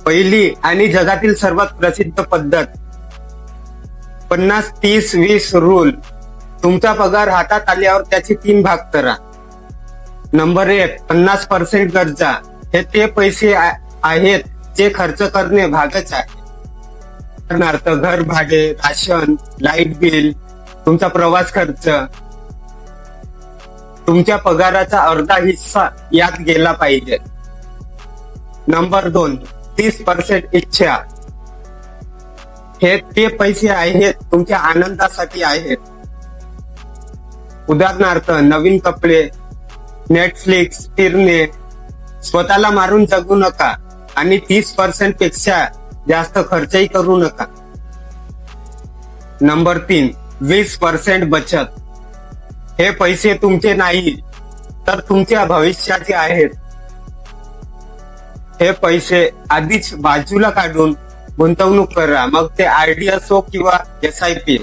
पहिली आणि जगातील सर्वात प्रसिद्ध पद्धत 50-30-20 रूल. तुमचा पगार हातात आल्यावर त्याचे 3 भाग करा. नंबर 1, 50% गरजा. हे ते पैसे आहेत जे खर्च करणे भागच आहे. उदाहरणार्थ घर भाडे, राशन, लाईट बिल, तुमचा प्रवास खर्च. तुमच्या पगाराचा अर्धा हिस्सा यात गेला पाहिजे. नंबर 2, 30% इच्छा. हे ते पैसे आहेत तुमच्या आनंदासाठी आहेत. उदाहरणार्थ नवीन कपडे, नेटफ्लिक्स, फिरणे. स्वतःला मारून जगू नका आणि 30% पेक्षा जास्त खर्चही करू नका. नंबर 3, 20% बचत. हे पैसे तुमचे नाही तर तुमच्या भविष्याचे आहेत. हे पैसे आधीच बाजूला काढून गुंतवणूक करा, मग ते RD असो किंवा SIP.